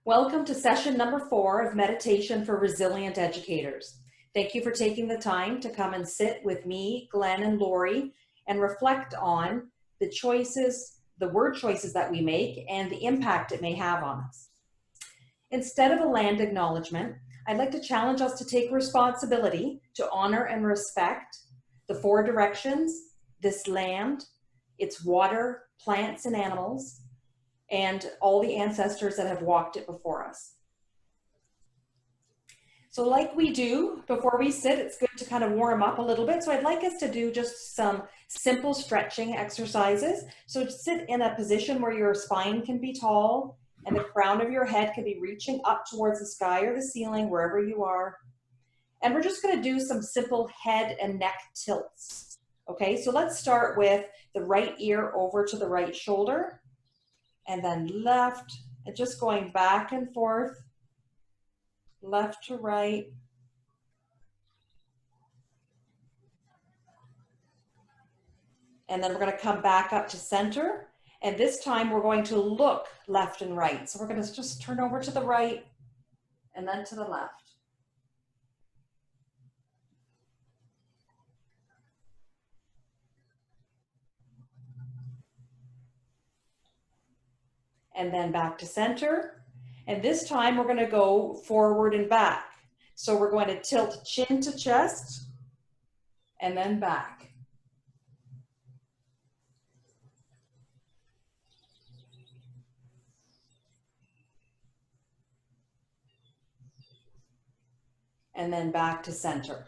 Welcome to session number 4 of Meditation for Resilient Educators. Thank you for taking the time to come and sit with me, Glenn, and Lori and reflect on the choices, the word choices that we make and the impact it may have on us. Instead of a land acknowledgement, I'd like to challenge us to take responsibility to honor and respect the 4 directions, this land, its water, plants, and animals, and all the ancestors that have walked it before us. So like we do before we sit, it's good to kind of warm up a little bit. So I'd like us to do just some simple stretching exercises. So sit in a position where your spine can be tall and the crown of your head can be reaching up towards the sky or the ceiling, wherever you are. And we're just going to do some simple head and neck tilts. Okay, so let's start with the right ear over to the right shoulder. And then left, and just going back and forth, left to right. And then we're going to come back up to center. And this time we're going to look left and right. So we're going to just turn over to the right and then to the left. And then back to center. And this time we're going to go forward and back. So we're going to tilt chin to chest and then back. And then back to center.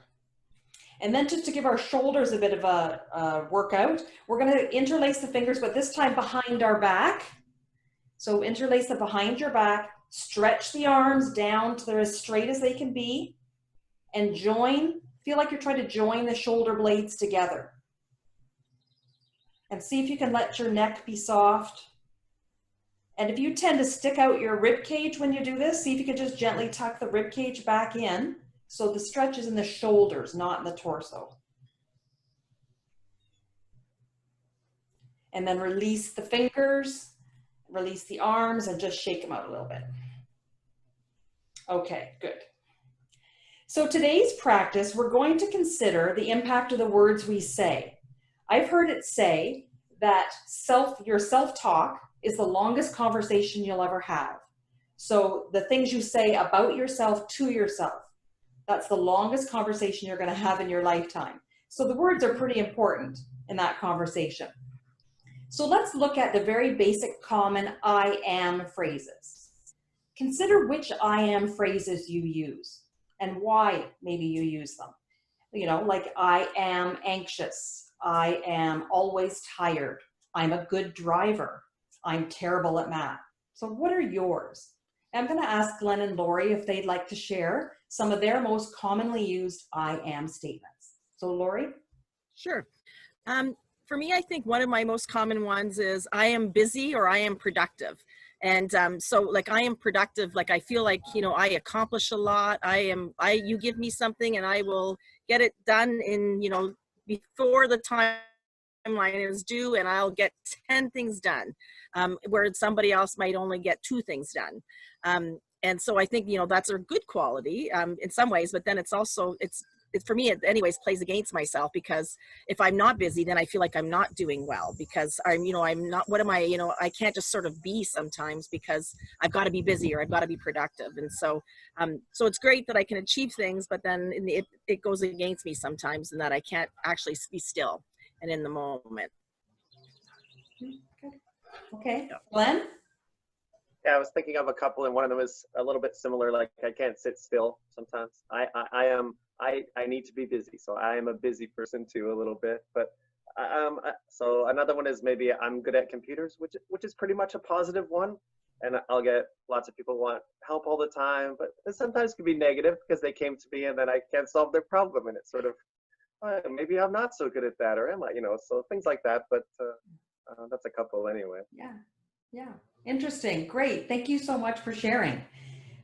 And then just to give our shoulders a bit of a workout, we're going to interlace the fingers, but this time behind our back. So interlace it behind your back, stretch the arms down to they're as straight as they can be, and join, feel like you're trying to join the shoulder blades together. And see if you can let your neck be soft. And if you tend to stick out your rib cage when you do this, see if you can just gently tuck the rib cage back in. So the stretch is in the shoulders, not in the torso. And then release the fingers. Release the arms and just shake them out a little bit. Okay, good. So today's practice, we're going to consider the impact of the words we say. I've heard it say that your self-talk is the longest conversation you'll ever have. So the things you say about yourself to yourself, that's the longest conversation you're going to have in your lifetime. So the words are pretty important in that conversation. So let's look at the very basic common I am phrases. Consider which I am phrases you use and why maybe you use them. You know, like I am anxious, I am always tired, I'm a good driver, I'm terrible at math. So what are yours? I'm going to ask Glenn and Lori if they'd like to share some of their most commonly used I am statements. So Lori? Sure. For me, I think one of my most common ones is I am busy or I am productive. And so like I am productive, like I feel like, you know, I accomplish a lot. You give me something and I will get it done in, you know, before the timeline is due, and I'll get 10 things done, whereas somebody else might only get 2 things done. And so I think, you know, that's a good quality in some ways, but then it's also, for me, it anyways plays against myself, because if I'm not busy, then I feel like I'm not doing well, because I'm not, what am I, I can't just sort of be sometimes, because I've got to be busy or I've got to be productive. And so, so it's great that I can achieve things, but then it goes against me sometimes, and that I can't actually be still and in the moment. Okay, Glenn? Yeah, I was thinking of a couple, and one of them is a little bit similar. Like I can't sit still sometimes. I need to be busy, so I am a busy person too a little bit. But so another one is maybe I'm good at computers, which is pretty much a positive one. And I'll get lots of people want help all the time, but it sometimes can be negative because they came to me and then I can't solve their problem, and it's sort of maybe I'm not so good at that, or am I? So things like that. But that's a couple anyway. Yeah. Interesting. Great. Thank you so much for sharing.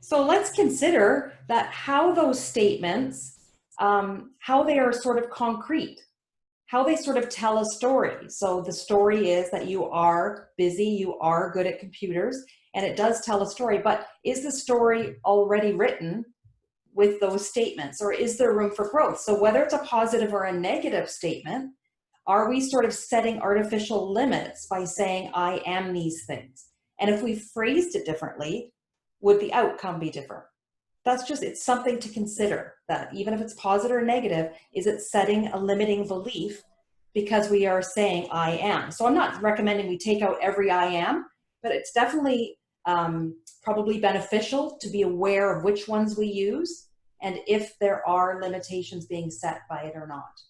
So let's consider that how those statements, how they are sort of concrete, how they sort of tell a story. So the story is that you are busy, you are good at computers, and it does tell a story, but is the story already written with those statements, or is there room for growth? So whether it's a positive or a negative statement, are we sort of setting artificial limits by saying, I am these things? And if we phrased it differently, would the outcome be different? That's just, it's something to consider, that even if it's positive or negative, is it setting a limiting belief because we are saying I am? So I'm not recommending we take out every I am, but it's definitely probably beneficial to be aware of which ones we use and if there are limitations being set by it or not.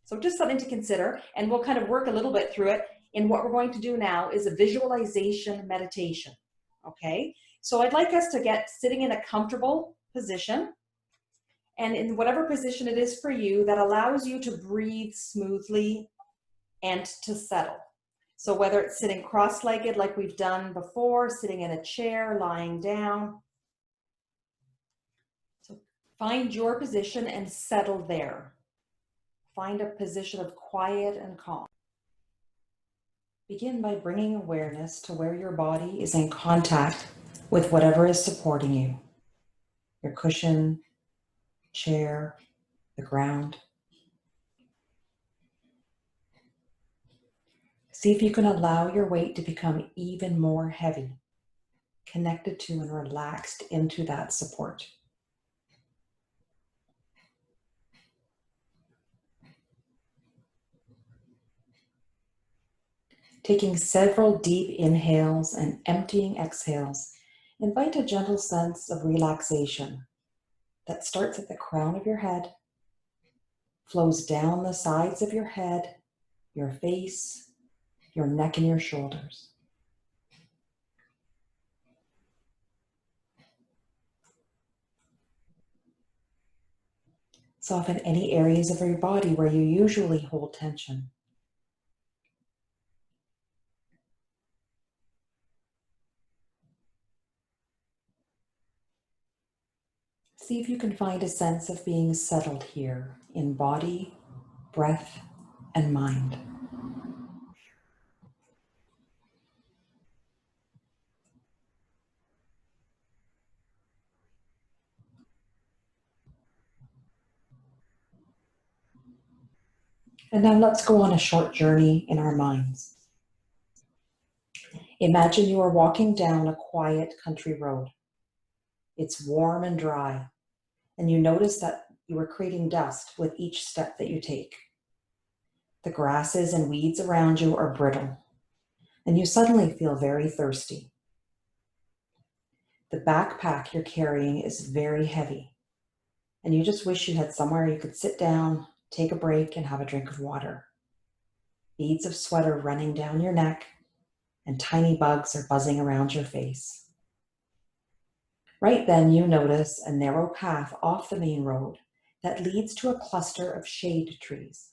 So just something to consider, and we'll kind of work a little bit through it. And what we're going to do now is a visualization meditation, okay? So I'd like us to get sitting in a comfortable position, and in whatever position it is for you that allows you to breathe smoothly and to settle. So whether it's sitting cross-legged like we've done before, sitting in a chair, lying down. So find your position and settle there. Find a position of quiet and calm. Begin by bringing awareness to where your body is in contact with whatever is supporting you. Your cushion, chair, the ground. See if you can allow your weight to become even more heavy, connected to and relaxed into that support. Taking several deep inhales and emptying exhales, invite a gentle sense of relaxation that starts at the crown of your head, flows down the sides of your head, your face, your neck, and your shoulders. Soften any areas of your body where you usually hold tension. See if you can find a sense of being settled here in body, breath, and mind. And now let's go on a short journey in our minds. Imagine you are walking down a quiet country road. It's warm and dry, and you notice that you are creating dust with each step that you take. The grasses and weeds around you are brittle, and you suddenly feel very thirsty. The backpack you're carrying is very heavy, and you just wish you had somewhere you could sit down, take a break, and have a drink of water. Beads of sweat are running down your neck, and tiny bugs are buzzing around your face. Right then, you notice a narrow path off the main road that leads to a cluster of shade trees.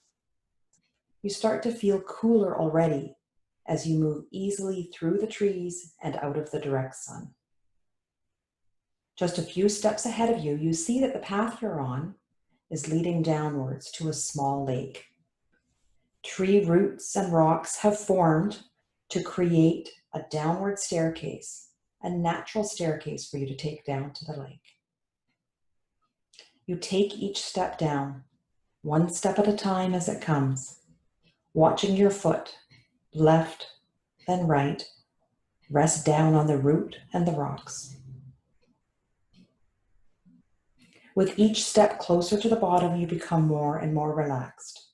You start to feel cooler already as you move easily through the trees and out of the direct sun. Just a few steps ahead of you, you see that the path you're on is leading downwards to a small lake. Tree roots and rocks have formed to create a downward staircase, a natural staircase for you to take down to the lake. You take each step down, one step at a time as it comes, watching your foot, left, then right, rest down on the root and the rocks. With each step closer to the bottom, you become more and more relaxed.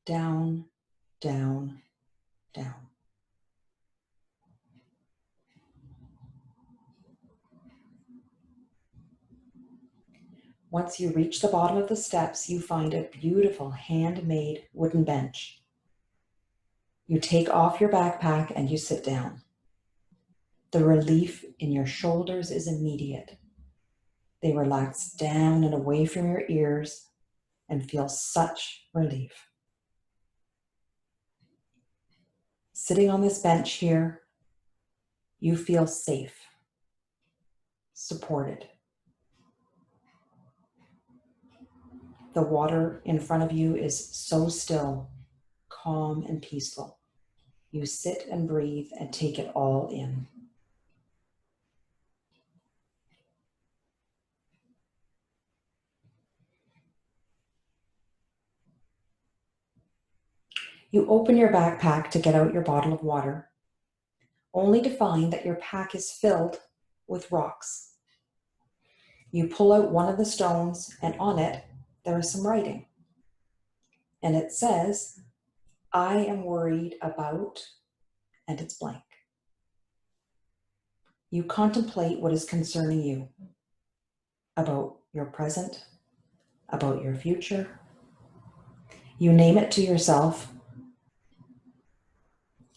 Down, down, down. Once you reach the bottom of the steps, you find a beautiful handmade wooden bench. You take off your backpack and you sit down. The relief in your shoulders is immediate. They relax down and away from your ears and feel such relief. Sitting on this bench here, you feel safe, supported. The water in front of you is so still, calm, and peaceful. You sit and breathe and take it all in. You open your backpack to get out your bottle of water, only to find that your pack is filled with rocks. You pull out one of the stones, and on it, there is some writing. And it says, I am worried about, and it's blank. You contemplate what is concerning you, about your present, about your future. You name it to yourself,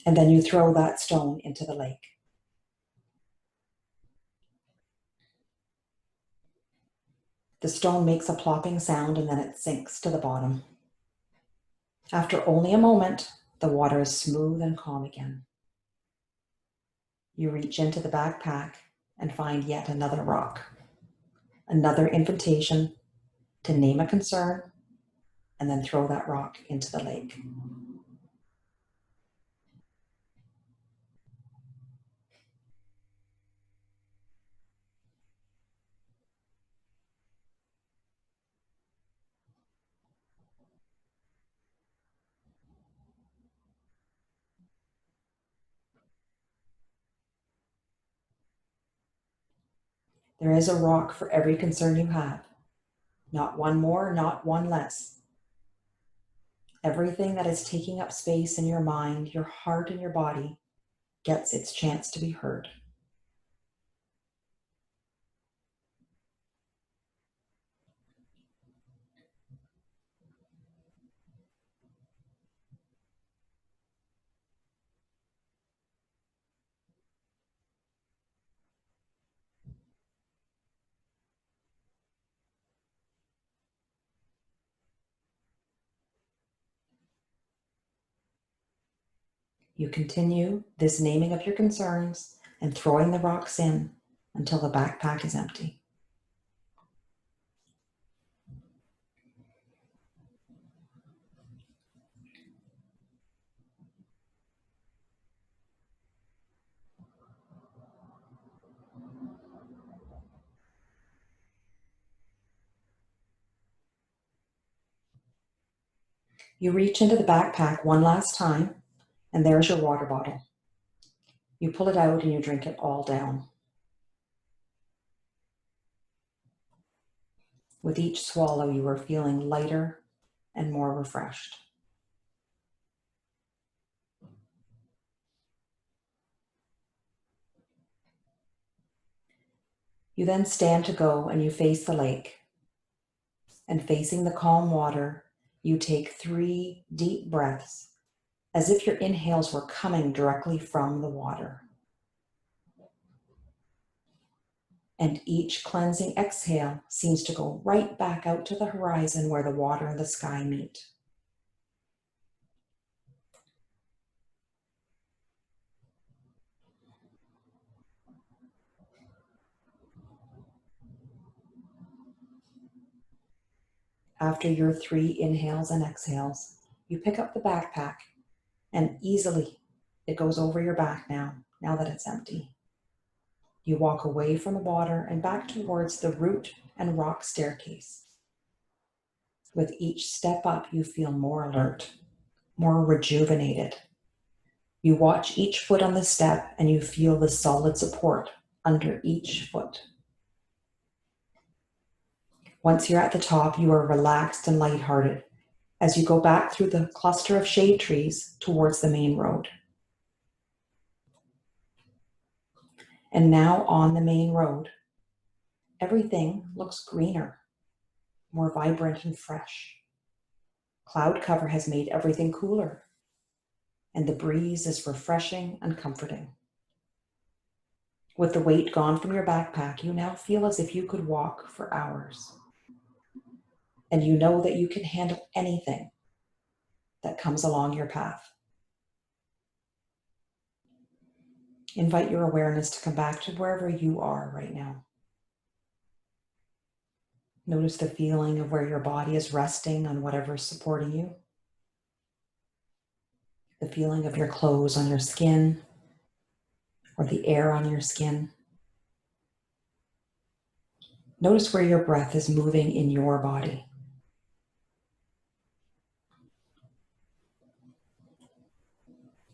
and then you throw that stone into the lake. The stone makes a plopping sound, and then it sinks to the bottom. After only a moment, the water is smooth and calm again. You reach into the backpack and find yet another rock, another invitation to name a concern, and then throw that rock into the lake. There is a rock for every concern you have, not one more, not one less. Everything that is taking up space in your mind, your heart, and your body gets its chance to be heard. You continue this naming of your concerns and throwing the rocks in until the backpack is empty. You reach into the backpack one last time, and there's your water bottle. You pull it out and you drink it all down. With each swallow, you are feeling lighter and more refreshed. You then stand to go and you face the lake. And facing the calm water, you take 3 deep breaths, as if your inhales were coming directly from the water. And each cleansing exhale seems to go right back out to the horizon where the water and the sky meet. After your 3 inhales and exhales, you pick up the backpack, and easily it goes over your back now that it's empty. You walk away from the water and back towards the root and rock staircase. With each step up, you feel more alert, more rejuvenated. You watch each foot on the step and you feel the solid support under each foot. Once you're at the top, you are relaxed and lighthearted as you go back through the cluster of shade trees towards the main road. And now on the main road, everything looks greener, more vibrant and fresh. Cloud cover has made everything cooler, and the breeze is refreshing and comforting. With the weight gone from your backpack, you now feel as if you could walk for hours. And you know that you can handle anything that comes along your path. Invite your awareness to come back to wherever you are right now. Notice the feeling of where your body is resting on whatever is supporting you. The feeling of your clothes on your skin or the air on your skin. Notice where your breath is moving in your body.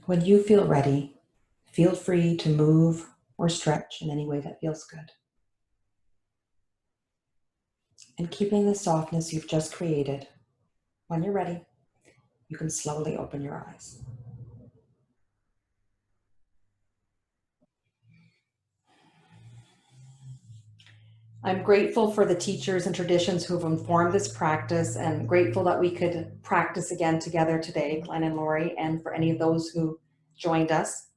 When you feel ready, feel free to move or stretch in any way that feels good. And keeping the softness you've just created, when you're ready, you can slowly open your eyes. I'm grateful for the teachers and traditions who have informed this practice, and grateful that we could practice again together today, Glenn and Lori, and for any of those who joined us.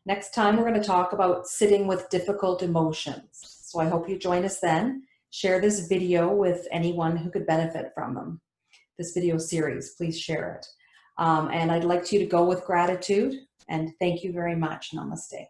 Next time, we're going to talk about sitting with difficult emotions. So I hope you join us then. Share this video with anyone who could benefit from them. This video series, please share it. And I'd like you to go with gratitude, and thank you very much. Namaste.